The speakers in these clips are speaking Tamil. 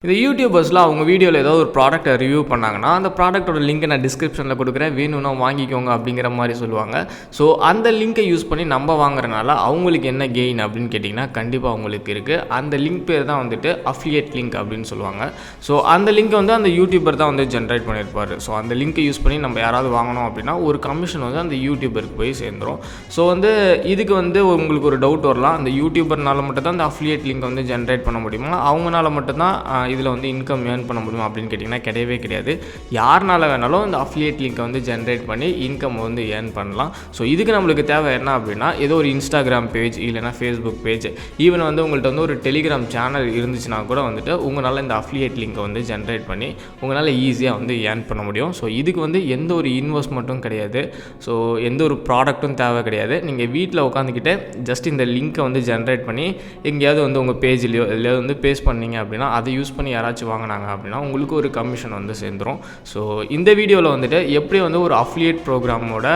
இந்த யூடியூபர்ஸ்லாம் அவங்க வீடியோவில் ஏதோ ஒரு ப்ராடக்ட்டை ரிவ்யூ பண்ணாங்கன்னா அந்த ப்ராடக்ட்டோட லிங்க்கை நான் டிஸ்கிரிப்ஷனில் கொடுக்குறேன், வேணும்னா வாங்கிக்கோங்க அப்படிங்கிற மாதிரி சொல்லுவாங்க. ஸோ அந்த லிங்க்கை யூஸ் பண்ணி நம்ம வாங்குறதுனால அவங்களுக்கு என்ன கெயின் அப்படின்னு கேட்டிங்கன்னா கண்டிப்பாக அவங்களுக்கு இருக்குது. அந்த லிங்க் பேர் தான் வந்துட்டு அஃபிலியேட் லிங்க் அப்படின்னு சொல்லுவாங்க. ஸோ அந்த லிங்க்கை வந்து அந்த யூடியூபர் தான் வந்து ஜென்ரேட் பண்ணியிருப்பார். ஸோ அந்த லிங்க்கை யூஸ் பண்ணி நம்ம யாராவது வாங்கினோம் அப்படின்னா ஒரு கமிஷன் வந்து அந்த யூடியூபருக்கு போய் சேர்ந்துடும். ஸோ வந்து இதுக்கு வந்து உங்களுக்கு ஒரு டவுட் வரலாம், அந்த யூடியூபர்னால மட்டும் தான் அந்த அஃபிலியேட் லிங்க் வந்து ஜென்ரேட் பண்ண முடியுமா, அவங்களால மட்டும்தான் இதில் வந்து இன்கம் ஏர்ன் பண்ண முடியும் அப்படின்னு கேட்டிங்கன்னா கிடையவே கிடையாது. யாருனால வேணாலும் இந்த அஃபிலியேட் லிங்க்கை வந்து ஜென்ரேட் பண்ணி இன்கம் வந்து ஏர்ன் பண்ணலாம். ஸோ இதுக்கு நம்மளுக்கு தேவை என்ன அப்படின்னா, ஏதோ ஒரு இன்ஸ்டாகிராம் பேஜ் இல்லைனா ஃபேஸ்புக் பேஜ், ஈவன் வந்து உங்கள்கிட்ட வந்து ஒரு டெலிகிராம் சேனல் இருந்துச்சுன்னா கூட வந்துட்டு உங்களால் இந்த அஃபிலியேட் லிங்க்கை வந்து ஜென்ரேட் பண்ணி உங்களால் ஈஸியாக வந்து ஏர்ன் பண்ண முடியும். ஸோ இதுக்கு வந்து எந்த ஒரு இன்வெஸ்ட்மெண்ட்டும் கிடையாது. ஸோ எந்த ஒரு ப்ராடக்ட்டும் தேவை கிடையாது. நீங்கள் வீட்டில் உட்காந்துக்கிட்டு ஜஸ்ட் இந்த லிங்க்கை வந்து ஜென்ரேட் பண்ணி எங்கேயாவது வந்து உங்கள் பேஜ்லேயோ இல்லை வந்து பேஸ்ட் பண்ணீங்க அப்படின்னா அதை யூஸ் பண்ணி யாராச்சும் வாங்கினாங்க அப்படின்னா உங்களுக்கு ஒரு கமிஷன் வந்து சேர்ந்துடும். ஸோ இந்த வீடியோவில் வந்துட்டு எப்படி வந்து ஒரு அஃபிலியேட் ப்ரோக்ராமோட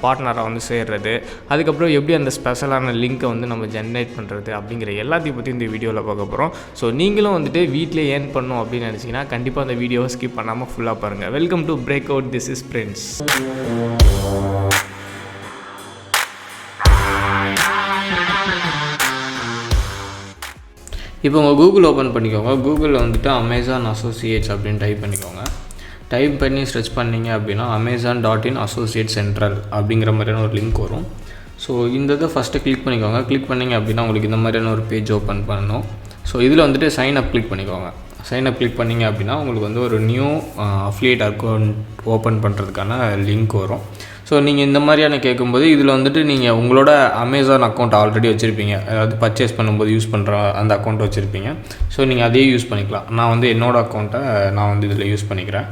பார்ட்னராக வந்து சேர்றது, அதுக்கப்புறம் எப்படி அந்த ஸ்பெஷலான லிங்க்கை வந்து நம்ம ஜென்ரேட் பண்ணுறது அப்படிங்கிற எல்லாத்தையும் பற்றி இந்த வீடியோவில் பார்க்க போகிறோம். ஸோ நீங்களும் வந்துட்டு வீட்டிலே ஏர்ன் பண்ணணும் அப்படின்னு நினச்சிங்கன்னா கண்டிப்பாக அந்த வீடியோவை ஸ்கிப் பண்ணாமல் ஃபுல்லாக பாருங்கள். Welcome to break out, this is Prince. இப்போ உங்கள் கூகுள் ஓப்பன் பண்ணிக்கோங்க. கூகுளில் வந்துட்டு அமேசான் அசோசியேட்ஸ் அப்படின்னு டைப் பண்ணிக்கோங்க. டைப் பண்ணி சர்ச் பண்ணிங்க அப்படின்னா amazon.in associate central அப்படிங்கிற மாதிரியான ஒரு லிங்க் வரும். ஸோ இந்த இதை ஃபஸ்ட்டு கிளிக் பண்ணிக்கோங்க. கிளிக் பண்ணிங்க அப்படின்னா உங்களுக்கு இந்த மாதிரியான ஒரு பேஜ் ஓப்பன் பண்ணணும். ஸோ இதில் வந்துட்டு சைன் அப் கிளிக் பண்ணிக்கோங்க. சைன் அப் கிளிக் பண்ணிங்க அப்படின்னா உங்களுக்கு வந்து ஒரு நியூ அஃபிலியேட் அக்கௌண்ட் ஓப்பன் பண்ணுறதுக்கான லிங்க் வரும். ஸோ நீங்கள் இந்த மாதிரியான கேட்கும்போது இதில் வந்துட்டு நீங்கள் உங்களோட அமேசான் அக்கௌண்ட் ஆல்ரெடி வச்சுருப்பீங்க, அதாவது பர்ச்சேஸ் பண்ணும்போது யூஸ் பண்ணுற அந்த அக்கௌண்ட் வச்சுருப்பீங்க. ஸோ நீங்கள் அதையே யூஸ் பண்ணிக்கலாம். நான் வந்து என்னோடய அக்கௌண்ட்டை நான் வந்து இதில் யூஸ் பண்ணிக்கிறேன்.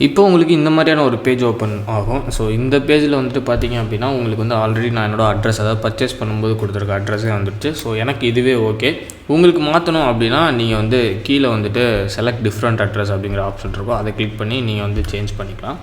இப்போ உங்களுக்கு இந்த மாதிரியான ஒரு பேஜ் ஓப்பன் ஆகும். ஸோ இந்த பேஜில் வந்துட்டு பார்த்தீங்க அப்படின்னா உங்களுக்கு வந்து ஆல்ரெடி நான் என்னோடய அட்ரஸ், அதாவது பர்ச்சேஸ் பண்ணும்போது கொடுத்துருக்க அட்ரஸே வந்துடுச்சு. ஸோ எனக்கு இதுவே ஓகே. உங்களுக்கு மாற்றணும் அப்படின்னா நீங்கள் வந்து கீழே வந்துட்டு செலக்ட் டிஃப்ரெண்ட் அட்ரஸ் அப்படிங்கிற ஆப்ஷன் இருக்கும், அதை கிளிக் பண்ணி நீங்கள் வந்து சேஞ்ச் பண்ணிக்கலாம்.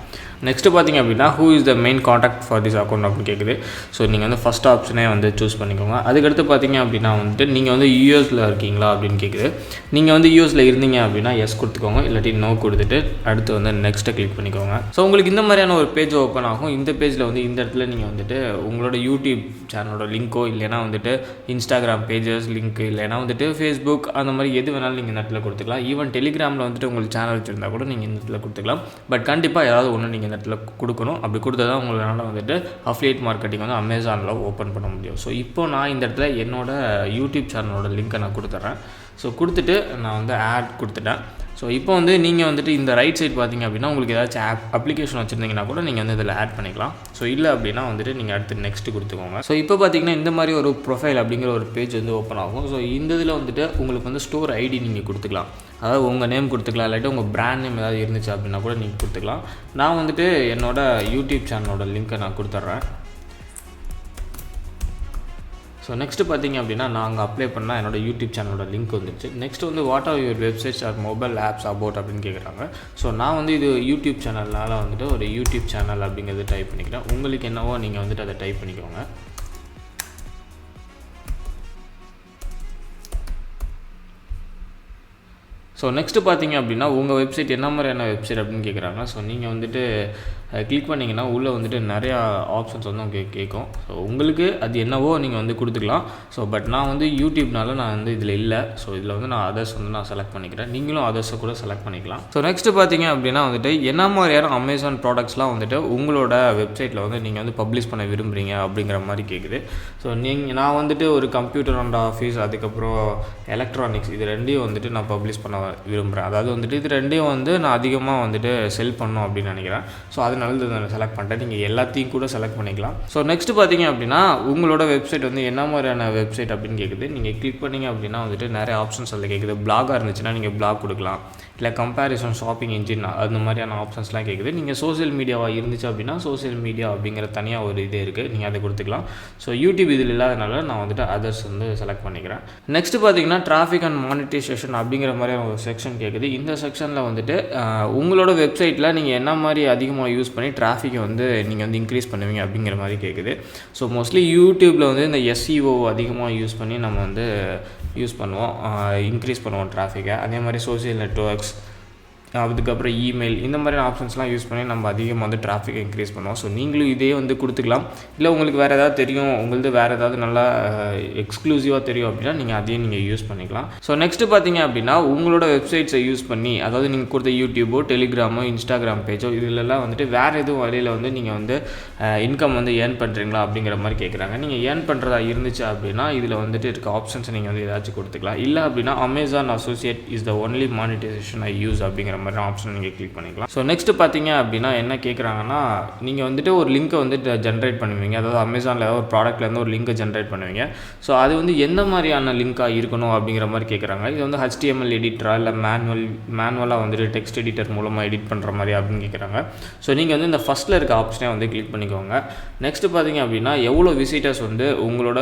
நெக்ஸ்ட்டு பார்த்தீங்க அப்படின்னா who is the main contact for this account அப்படின்னு கேட்குது. ஸோ நீங்கள் வந்து ஃபஸ்ட் ஆப்ஷனே வந்து சூஸ் பண்ணிக்கோங்க. அதுக்கடுத்து பார்த்தீங்க அப்படின்னா வந்துட்டு நீங்கள் வந்து யூஎஸில் இருக்கீங்களா அப்படின்னு கேட்குது. நீங்கள் வந்து யூஎஸில் இருந்தீங்க அப்படின்னா எஸ் கொடுத்துக்கோங்க, இல்லாட்டி நோ கொடுத்துட்டு அடுத்து வந்து நெக்ஸ்ட்டை கிளிக் பண்ணிக்கோங்க. ஸோ உங்களுக்கு இந்த மாதிரியான ஒரு பேஜ் ஓப்பன் ஆகும். இந்த பேஜில் வந்து இந்த இடத்துல நீங்கள் வந்துட்டு உங்களோட யூடியூப் சேனலோட லிங்க்கோ இல்லைனா வந்துட்டு இன்ஸ்டாகிராம் பேஜஸ் லிங்க் இல்லைனா வந்துட்டு ஃபேஸ்புக் அந்த மாதிரி எது வேணாலும் நீங்கள் இந்த இடத்துல கொடுத்துக்கலாம். ஈவன் டெலிகிராமில் வந்துட்டு உங்களுக்கு சேனல் வச்சுருந்தா கூட நீங்கள் இந்த இடத்துல கொடுத்துக்கலாம். பட் கண்டிப்பாக ஏதாவது ஒன்று நீங்கள் இந்த இடத்துல கொடுக்கணும். அப்படி கொடுத்தா தான் உங்களால் வந்துட்டு அஃபிலியேட் மார்க்கெட்டிங் வந்து அமேசானில் ஓப்பன் பண்ண முடியும். ஸோ இப்போ நான் இந்த இடத்துல என்னோடய யூடியூப் சேனலோட லிங்க்கை நான் கொடுத்துட்றேன். ஸோ கொடுத்துட்டு நான் வந்து ஆட் கொடுத்துட்டேன். ஸோ இப்போ வந்து நீங்கள் வந்துட்டு இந்த ரைட் சைட் பார்த்தீங்க அப்படின்னா உங்களுக்கு ஏதாச்சும் அப்ளிகேஷன் வச்சுருந்தீங்கன்னா கூட நீங்கள் வந்து இதில் ஆட் பண்ணிக்கலாம். ஸோ இல்லை அப்படின்னா வந்துட்டு நீங்கள் அடுத்து நெக்ஸ்ட்டு கொடுத்துக்கோங்க. ஸோ இப்போ பார்த்தீங்கன்னா இந்த மாதிரி ஒரு ப்ரொஃபைல் அப்படிங்கிற ஒரு பேஜ் வந்து ஓப்பன் ஆகும். ஸோ இந்த இதில் வந்துட்டு உங்களுக்கு வந்து ஸ்டோர் ஐடி நீங்கள் கொடுத்துக்கலாம். அதாவது உங்கள் நேம் கொடுத்துக்கலாம், இல்லாட்டி உங்கள் பிராண்ட் நேம் ஏதாவது இருந்துச்சு அப்படின்னா கூட நீங்கள் கொடுத்துக்கலாம். நான் வந்துட்டு என்னோடய யூடியூப் சேனலோட லிங்க்கை நான் கொடுத்துட்றேன். ஸோ நெக்ஸ்ட்டு பார்த்தீங்க அப்படின்னா நான் அங்கே அப்ளை பண்ணால் என்னோடய யூடியூப் சேனலோட லிங்க் வந்துருச்சு. நெக்ஸ்ட் வந்து what are your websites or mobile apps about அப்படின்னு கேட்குறாங்க. ஸோ நான் வந்து இது யூடியூப் சேனல்னால வந்துட்டு ஒரு யூடியூப் சேனல் அப்படிங்கிறது டைப் பண்ணிக்கிறேன். உங்களுக்கு என்னவோ நீங்கள் வந்துட்டு அதை டைப் பண்ணிக்கோங்க. ஸோ நெக்ஸ்ட்டு பார்த்தீங்க அப்படின்னா உங்கள் வெப்சைட் என்ன மாதிரியான வெப்சைட் அப்படின்னு கேட்குறாங்க. ஸோ நீங்கள் வந்துட்டு கிளிக் பண்ணிங்கன்னா உள்ளே வந்துட்டு நிறையா ஆப்ஷன்ஸ் வந்து உங்களுக்கு கேட்கும். ஸோ உங்களுக்கு அது என்னவோ நீங்கள் வந்து கொடுத்துக்கலாம். ஸோ பட் நான் வந்து யூடியூப்னால நான் வந்து இதில் இல்லை. ஸோ இதில் வந்து நான் அதர்ஸ் வந்து நான் செலக்ட் பண்ணிக்கிறேன். நீங்களும் அதர்ஸை கூட செலக்ட் பண்ணிக்கலாம். ஸோ நெக்ஸ்ட்டு பார்த்தீங்க அப்படின்னா வந்துட்டு என்ன மாதிரியான அமேசான் ப்ராடக்ட்ஸ்லாம் வந்துட்டு உங்களோட வெப்சைட்டில் வந்து நீங்கள் வந்து பப்ளிஷ் பண்ண விரும்புகிறீங்க அப்படிங்கிற மாதிரி கேட்குது. ஸோ நான் வந்துட்டு ஒரு கம்ப்யூட்டர் அண்ட் ஆஃபீஸ், அதுக்கப்புறம் எலக்ட்ரானிக்ஸ், இது ரெண்டையும் வந்துட்டு நான் பப்ளிஷ் பண்ண விரும்புகிறேன். அதாவது வந்துட்டு இது ரெண்டையும் வந்து நான் அதிகமாக வந்துட்டு செல் பண்ணணும் அப்படின்னு நினைக்கிறேன். ஸோ அதனால நான் செலக்ட் பண்ணிட்டேன். நீங்கள் எல்லாத்தையும் கூட செலக்ட் பண்ணிக்கலாம். ஸோ நெக்ஸ்ட் பார்த்தீங்க அப்படின்னா உங்களோட வெப்சைட் வந்து என்ன மாதிரியான வெப்சைட் அப்படின்னு கேட்குது. நீங்கள் கிளிக் பண்ணிங்க அப்படின்னா வந்துட்டு நிறைய ஆப்ஷன்ஸ் அதில் கேட்குது. பிளாகாக இருந்துச்சுன்னா நீங்கள் பிளாக் கொடுக்கலாம், இல்லை கம்பேரிசன் ஷாப்பிங் இன்ஜின் அந்த மாதிரியான ஆப்ஷன்ஸ்லாம் கேட்குது. நீங்கள் சோஷியல் மீடியாவாக இருந்துச்சு அப்படின்னா சோஷியல் மீடியா அப்படிங்கிற தனியாக ஒரு இது இருக்குது, நீங்கள் அதை கொடுத்துக்கலாம். ஸோ யூடியூப் இதில் இல்லாதனால நான் வந்துட்டு அதர்ஸ் வந்து செலக்ட் பண்ணிக்கிறேன். நெக்ஸ்ட் பார்த்தீங்கன்னா டிராஃபிக் அண்ட் மானிட்டைசேஷன் அப்படிங்கிற மாதிரி ஒரு செக்ஷன் கேட்குது. இந்த செக்ஷனில் வந்துட்டு உங்களோட வெப்சைட்டில் நீங்கள் என்ன மாதிரி அதிகமாக யூஸ் யூஸ் பண்ணி டிராஃபிக்கை வந்து நீங்கள் வந்து இன்க்ரீஸ் பண்ணுவீங்க அப்படிங்கிற மாதிரி கேட்குது. ஸோ மோஸ்ட்லி யூடியூப்பில் வந்து இந்த SEO அதிகமாக யூஸ் பண்ணி நம்ம வந்து யூஸ் பண்ணுவோம், இன்க்ரீஸ் பண்ணுவோம் டிராஃபிக்கை. அதே மாதிரி சோஷியல் நெட்வொர்க்ஸ், அதுக்கப்புறம் இமெயில், இந்த மாதிரியான ஆப்ஷன்ஸ்லாம் யூஸ் பண்ணி நம்ம அதிகமாக வந்து டிராஃபிக்கை இன்க்ரீஸ் பண்ணுவோம். ஸோ நீங்களும் இதே வந்து கொடுத்துக்கலாம். இல்லை உங்களுக்கு வேறு ஏதாவது தெரியும், உங்களது வேறு ஏதாவது நல்லா எக்ஸ்க்ளூசிவாக தெரியும் அப்படின்னா நீங்கள் அதையும் நீங்கள் யூஸ் பண்ணிக்கலாம். ஸோ நெக்ஸ்ட்டு பார்த்தீங்க அப்படின்னா உங்களோட வெப்சைட்ஸை யூஸ் பண்ணி, அதாவது நீங்கள் கொடுத்த யூடியூபோ, டெலிகிராமோ, இன்ஸ்டாகிராம் பேஜோ இதிலெல்லாம் வந்துட்டு வேறு எதுவும் வழியில் வந்து நீங்கள் வந்து இன்கம் வந்து ஏர்ன் பண்ணுறீங்களா அப்படிங்கிற மாதிரி கேட்குறாங்க. நீங்கள் ஏர்ன் பண்ணுறதா இருந்துச்சு அப்படின்னா இதில் வந்துட்டு இருக்க ஆப்ஷன்ஸை நீங்கள் வந்து ஏதாச்சும் கொடுத்துக்கலாம். இல்லை அப்படின்னா Amazon associate is the only monetisation I use அப்படிங்கிற மாதிரி ஆப்ஷன் நீங்கள் கிளிக் பண்ணிக்கலாம். ஸோ நெக்ஸ்ட் பார்த்தீங்க அப்படின்னா என்ன கேட்குறாங்கன்னா, நீங்கள் வந்துட்டு ஒரு லிங்க்கை வந்து ஜென்ரேட் பண்ணுவீங்க. அதாவது அமேசானில் ஏதாவது ஒரு ப்ராடக்ட்லேருந்து ஒரு லிங்க்கை ஜென்ரேட் பண்ணுவீங்க. ஸோ அது வந்து எந்த மாதிரியான லிங்காக இருக்கணும் அப்படிங்கிற மாதிரி கேட்குறாங்க. இது வந்து HTML எடிட்டரா இல்லை மேனுவலாக வந்துட்டு டெக்ஸ்ட் எடிட்டர் மூலமாக எடிட் பண்ணுற மாதிரி அப்படின்னு கேட்குறாங்க. ஸோ நீங்கள் வந்து இந்த ஃபஸ்ட்டில் இருக்க ஆப்ஷனே வந்து கிளிக் பண்ணிக்கோங்க. நெக்ஸ்ட்டு பார்த்தீங்க அப்படின்னா எவ்வளோ விசிட்டர்ஸ் வந்து உங்களோட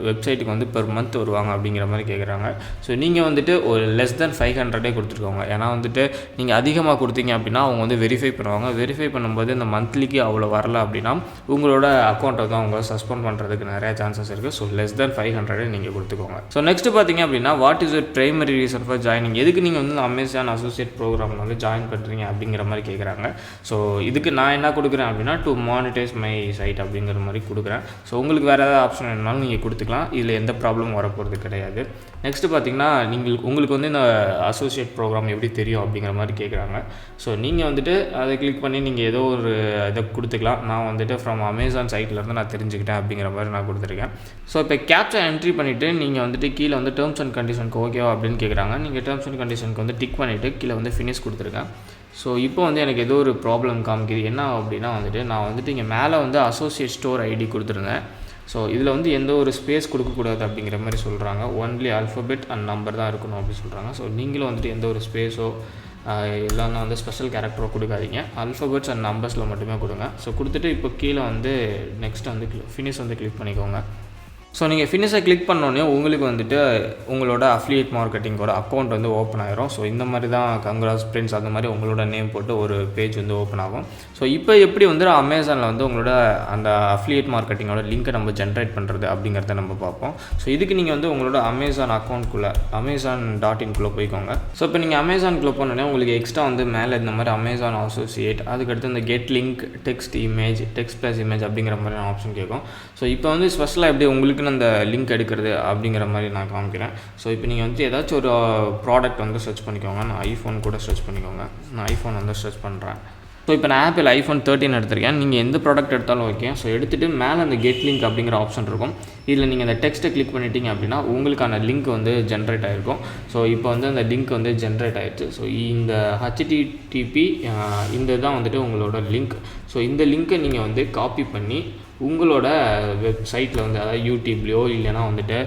வெப்சைட்டுக்கு வந்து பெர் மந்த் வருவாங்க அப்படிங்கிற மாதிரி கேட்குறாங்க. ஸோ நீங்கள் வந்துட்டு ஒரு லெஸ் தென் 500 கொடுத்துருக்கோங்க. ஏன்னா வந்துட்டு நீங்கள் அதிகமாக கொடுத்தீங்க அப்படின்னா அவங்க வந்து வெரிஃபை பண்ணுவாங்க. வெரிஃபை பண்ணும்போது இந்த மந்த்லிக்கு அவ்வளோ வரல அப்படின்னா உங்களோட அக்கௌண்ட்டை தான் அவங்க சஸ்பெண்ட் பண்ணுறதுக்கு நிறையா சான்சஸ் இருக்குது. ஸோ லெஸ் தென் 500 நீங்கள் கொடுத்துக்கோங்க. ஸோ நெக்ஸ்ட்டு பார்த்தீங்க அப்படின்னா what is your primary reason for joining, எதுக்கு நீங்கள் வந்து அமேசான் அசோசியேட் ப்ரோக்ராமில் வந்து ஜாயின் பண்ணுறீங்க அப்படிங்கிற மாதிரி கேட்குறாங்க. ஸோ இதுக்கு நான் என்ன கொடுக்குறேன் அப்படின்னா டு மானிட்டைஸ் மை சைட் அப்படிங்கிற மாதிரி கொடுக்குறேன். ஸோ உங்களுக்கு வேறு ஏதாவது ஆப்ஷன் வேணுனாலும் நீங்கள் கொடுத்துக்கலாம். இதில் எந்த ப்ராப்ளமும் வரப்போகிறது கிடையாது. நெக்ஸ்ட்டு பார்த்தீங்கன்னா உங்களுக்கு வந்து இந்த அசோசியேட் ப்ரோக்ராம் எப்படி தெரியும் அப்படிங்கிற மாதிரி கேட்குறாங்க. ஸோ நீங்கள் வந்துட்டு அதை கிளிக் பண்ணி நீங்கள் ஏதோ ஒரு இதை கொடுத்துக்கலாம். நான் வந்துட்டு ஃப்ரம் அமேசான் சைட்லேருந்து நான் தெரிஞ்சுக்கிட்டேன் அப்படிங்கிற மாதிரி நான் கொடுத்துருக்கேன். ஸோ இப்போ கேப்சா என்ட்ரி பண்ணிவிட்டு நீங்கள் வந்துட்டு கீழே வந்து டேர்ம்ஸ் அண்ட் கண்டிஷனுக்கு ஓகேவா அப்படின்னு கேட்குறாங்க. நீங்கள் டேர்ம்ஸ் அண்ட் கண்டிஷனுக்கு வந்து டிக் பண்ணிவிட்டு கீழே வந்து ஃபினிஷ் கொடுத்துருக்கேன். ஸோ இப்போ வந்து எனக்கு ஏதோ ஒரு ப்ராப்ளம் காமிக்குது. என்ன அப்படின்னா வந்துட்டு நான் வந்துட்டு இங்கே மேலே வந்து அசோசியேட் ஸ்டோர் ஐடி கொடுத்துருந்தேன். ஸோ இதில் வந்து எந்த ஒரு ஸ்பேஸ் கொடுக்கக்கூடாது அப்படிங்கிற மாதிரி சொல்கிறாங்க. ஒன்லி ஆல்ஃபபெட் அண்ட் நம்பர் தான் இருக்கணும் அப்படின்னு சொல்கிறாங்க. ஸோ நீங்களும் வந்துட்டு எந்த ஒரு ஸ்பேஸோ இல்லைன்னா வந்து ஸ்பெஷல் கேரக்டரோ கொடுக்காதீங்க. ஆல்ஃபபெட்ஸ் அண்ட் நம்பர்ஸில் மட்டுமே கொடுங்க. ஸோ கொடுத்துட்டு இப்போ கீழே வந்து நெக்ஸ்ட் வந்து ஃபினிஷ் வந்து கிளிக் பண்ணிக்கோங்க. ஸோ நீங்கள் ஃபினிஷை கிளிக் பண்ணோன்னே உங்களுக்கு வந்துட்டு உங்களோட அஃபிலியேட் மார்க்கெட்டிங்கோட அக்கௌண்ட் வந்து ஓப்பன் ஆகிரும். ஸோ இந்த மாதிரி தான் கங்க்ராஸ் ஃப்ரெண்ட்ஸ் அந்த மாதிரி உங்களோட நேம் போட்டு ஒரு பேஜ் வந்து ஓப்பன் ஆகும். ஸோ இப்போ எப்படி வந்து அமேசானில் வந்து உங்களோட அந்த அஃபிலியேட் மார்க்கெட்டிங்கோட லிங்க்கை நம்ம ஜென்ரேட் பண்ணுறது அப்படிங்கிறத நம்ம பார்ப்போம். ஸோ இதுக்கு நீங்கள் வந்து உங்களோட அமேசான் அக்கௌண்ட்குள்ளே amazon.in போய்க்கோங்க. ஸோ இப்போ நீங்கள் அமேசானுக்குள்ளே போனோன்னே உங்களுக்கு எக்ஸ்ட்ரா வந்து மேலே இந்த மாதிரி அமேசான் அசோசியேட், அதுக்கடுத்து இந்த get link, text image, text plus image அப்படிங்கிற மாதிரி ஆப்ஷன் கேட்கும். ஸோ இப்போ வந்து ஸ்பெஷலாக எப்படி உங்களுக்கு அந்த லிங்க் எடுக்கிறது அப்படிங்கிற மாதிரி நான் காமிக்கிறேன். ஸோ இப்போ நீங்கள் வந்து ஏதாச்சும் ஒரு ப்ராடக்ட் வந்து சர்ச் பண்ணிக்கோங்க. நான் ஐஃபோன் கூட சர்ச் பண்ணிக்கோங்க. நான் ஐஃபோன் வந்து சர்ச் பண்ணுறேன். ஸோ இப்போ நான் ஆப்பிள் iPhone 13 எடுத்திருக்கேன். நீங்கள் எந்த ப்ராடக்ட் எடுத்தாலும் ஓகே. ஸோ எடுத்துகிட்டு மேலே அந்த கெட் லிங்க் அப்படிங்கிற ஆப்ஷன் இருக்கும். இதில் நீங்கள் அந்த டெக்ஸ்ட்டை கிளிக் பண்ணிட்டீங்க அப்படின்னா உங்களுக்கான லிங்க் வந்து ஜென்ரேட் ஆகிருக்கும். ஸோ இப்போ வந்து அந்த லிங்க் வந்து ஜென்ரேட் ஆகிடுச்சு. ஸோ இந்த HTTP இந்த தான் வந்துட்டு உங்களோட லிங்க். ஸோ இந்த லிங்க்கை நீங்கள் வந்து காப்பி பண்ணி உங்களோட வெப்சைட்டில் வந்து, அதாவது யூடியூப்லேயோ இல்லைனா வந்துட்டு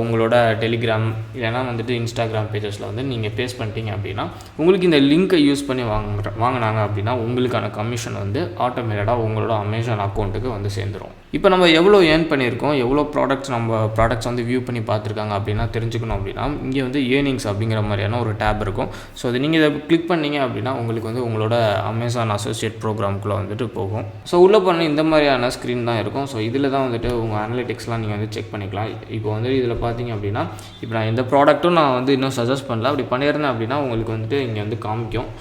உங்களோட டெலிகிராம் இல்லைனா வந்துட்டு இன்ஸ்டாகிராம் பேஜஸில் வந்து நீங்கள் பேஸ்ட் பண்ணிட்டீங்க அப்படின்னா உங்களுக்கு இந்த லிங்க்கை யூஸ் பண்ணி வாங்கினாங்க அப்படின்னா உங்களுக்கான கமிஷன் வந்து ஆட்டோமேட்டடாக உங்களோட அமேசான் அக்கௌண்ட்டுக்கு வந்து சேர்ந்துடும். இப்போ நம்ம எவ்வளோ ஏர்ன் பண்ணியிருக்கோம், எவ்வளோ ப்ராடக்ட்ஸ் வந்து வியூ பண்ணி பார்த்துருக்காங்க அப்படின்னா தெரிஞ்சுக்கணும் அப்படின்னா இங்கே வந்து ஏர்னிங்ஸ் அப்படிங்கிற மாதிரியான ஒரு டேப் இருக்கும். ஸோ அது நீங்கள் இதை கிளிக் பண்ணிங்க அப்படின்னா உங்களுக்கு வந்து உங்களோட அமேசான் அசோசியேட் ப்ரோக்ராம்குள்ளே வந்துட்டு போகும். ஸோ உள்ளே போன இந்த மாதிரியான ஸ்க்ரீன் தான் இருக்கும். ஸோ இதில் தான் வந்துட்டு உங்கள் அனலிட்டிக்ஸ்லாம் நீங்கள் வந்து செக் பண்ணிக்கலாம். இப்போ வந்து இதில் பார்த்தீங்க அப்படின்னா இப்போ நான் எந்த ப்ராடக்ட்டும் நான் வந்து இன்னும் சஜஸ்ட் பண்ணல. அப்படி பண்ணியிருந்தேன் அப்படின்னா உங்களுக்கு வந்துட்டு இங்கே வந்து காமிக்கும்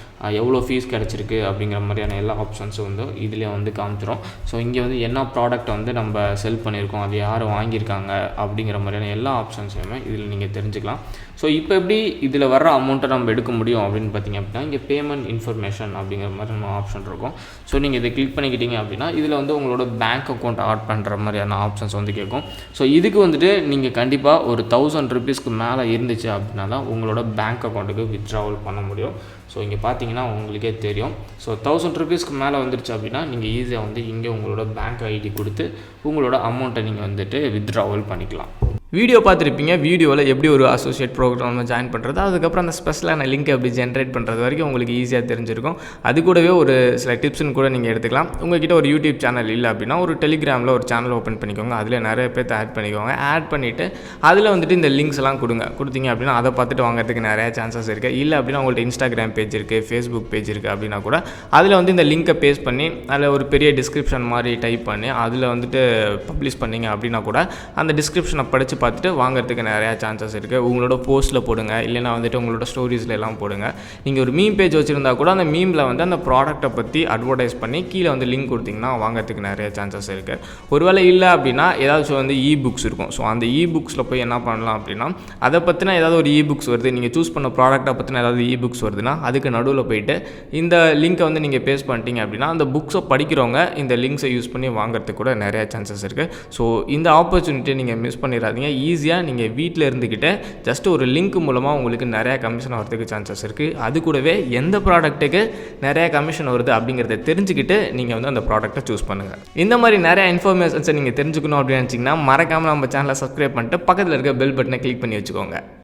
எவ்வளோ ஃபீஸ் கிடச்சிருக்கு அப்படிங்கிற மாதிரியான எல்லா ஆப்ஷன்ஸும் வந்து இதிலே வந்து காமிச்சிடும். ஸோ இங்கே வந்து என்ன ப்ராடக்ட் வந்து நம்ம செல் பண்ணியிருக்கோம், அது யார் வாங்கியிருக்காங்க அப்படிங்கிற மாதிரியான எல்லா ஆப்ஷன்ஸுமே இதில் நீங்கள் தெரிஞ்சுக்கலாம். ஸோ இப்போ எப்படி இதில் வர்ற அமௌண்ட்டை நம்ம எடுக்க முடியும் அப்படின்னு பார்த்தீங்க அப்படின்னா இங்கே பேமெண்ட் இன்ஃபர்மேஷன் அப்படிங்கிற மாதிரி நம்ம ஆப்ஷன் இருக்கும். ஸோ நீங்கள் இதை கிளிக் பண்ணிக்கிட்டீங்க அப்படின்னா இதில் வந்து உங்களோட பேங்க் அக்கௌண்ட் ஆட் பண்ணுற மாதிரியான ஆப்ஷன்ஸ் வந்து கேட்கும். ஸோ இதுக்கு வந்துட்டு நீங்கள் கண்டிப்பாக ஒரு 1000 rupeesக்கு மேலே இருந்துச்சு அப்படின்னா தான் உங்களோட பேங்க் அக்கௌண்ட்டுக்கு வித்ட்ராவல் பண்ண முடியும். ஸோ இங்கே பார்த்தீங்கன்னா உங்களுக்கே தெரியும். ஸோ 1000 rupeesக்கு மேலே வந்துருச்சு அப்படின்னா நீங்கள் ஈஸியாக வந்து இங்கே உங்களோட பேங்க் ஐடி கொடுத்து உங்களோட அமௌண்ட்டை நீங்கள் வந்துட்டு வித்ட்ராவல் பண்ணிக்கலாம். வீடியோ பார்த்துருப்பீங்க. வீடியோவில் எப்படி ஒரு அசோசியேட் ப்ரோக்ராமில் ஜாயின் பண்ணுறது, அதுக்கப்புறம் அந்த ஸ்பெஷலான லிங்க் எப்படி ஜென்ரேட் பண்ணுறது வரைக்கும் உங்களுக்கு ஈஸியாக தெரிஞ்சிருக்கும். அது கூடவே ஒரு சில டிப்ஸ்னு கூட நீங்கள் எடுத்துக்கலாம். உங்கள்கிட்ட ஒரு யூடியூப் சேனல் இல்லை அப்படின்னா ஒரு டெலிகிராமில் ஒரு சேனல் ஓப்பன் பண்ணிக்கோங்க. அதில் நிறைய பேர்த்த ஆட் பண்ணிக்கோங்க. ஆட் பண்ணிவிட்டு அதில் வந்துட்டு இந்த லிங்க்ஸ் எல்லாம் கொடுத்தீங்க அப்படின்னா அதை பார்த்துட்டு வாங்குறதுக்கு நிறைய சான்சஸ் இருக்குது. இல்லை அப்படின்னா உங்கள்கிட்ட இன்ஸ்டாகிராம் பேஜ் இருக்குது, ஃபேஸ்புக் பேஜ் இருக்குது அப்படின்னா கூட அதில் வந்து இந்த லிங்க்கை பேஸ்ட் பண்ணி அதில் ஒரு பெரிய டிஸ்கிரிப்ஷன் மாதிரி டைப் பண்ணி அதில் வந்துட்டு பப்ளிஷ் பண்ணிங்க அப்படின்னா கூட அந்த டிஸ்கிரிப்ஷனை படித்து பார்த்துட்டு வாங்குறதுக்கு நிறையா சான்சஸ் இருக்குது. உங்களோட போஸ்ட்டில் போடுங்க, இல்லைனா வந்துட்டு உங்களோட ஸ்டோரிஸில் எல்லாம் போடுங்க. நீங்கள் ஒரு மீம் பேஜ் வச்சுருந்தா கூட அந்த மீமில் வந்து அந்த ப்ராடக்ட்டை பற்றி அட்வர்டைஸ் பண்ணி கீழே வந்து லிங்க் கொடுத்தீங்கன்னா வாங்குறதுக்கு நிறைய சான்சஸ் இருக்குது. ஒருவேளை இல்லை அப்படின்னா ஏதாச்சும் வந்து புக்ஸ் இருக்கும். ஸோ அந்த புக்ஸில் போய் என்ன பண்ணலாம் அப்படின்னா அதை பற்றின ஏதாவது ஒரு புக்ஸ் வருது, நீங்கள் சூஸ் பண்ண ப்ராடக்ட்டை பற்றின ஏதாவது புக்ஸ் வருதுன்னா அதுக்கு நடுவில் போயிட்டு இந்த லிங்க்கை வந்து நீங்கள் பேஸ்ட் பண்ணிட்டீங்க அப்படின்னா அந்த புக்ஸை படிக்கிறவங்க இந்த லிங்க்ஸை யூஸ் பண்ணி வாங்குறதுக்கு கூட நிறைய சான்சஸ் இருக்குது. ஸோ இந்த ஆப்பர்ச்சுனிட்டியை நீங்கள் மிஸ் பண்ணிடாதீங்க. ஈஸியாக நீங்கள் வீட்டில் இருந்துக்கிட்டே ஜஸ்ட் ஒரு லிங்க் மூலமாக உங்களுக்கு நிறையா கமிஷன் வரதுக்கு சான்சஸ் இருக்குது. அது கூடவே எந்த ப்ராடக்ட்டுக்கு நிறையா கமிஷன் வருது அப்படிங்கிறத தெரிஞ்சுக்கிட்டு நீங்கள் வந்து அந்த ப்ராடக்ட்டை சூஸ் பண்ணுங்கள். இந்த மாதிரி நிறையா இன்ஃபர்மேஷன்ஸை நீங்கள் தெரிஞ்சுக்கணும் அப்படின்னு நினச்சிங்கன்னா மறக்காமல் நம்ம சேனலை சப்ஸ்கிரைப் பண்ணிட்டு பக்கத்தில் இருக்க பெல் பட்டனை கிளிக் பண்ணி வச்சுக்கோங்க.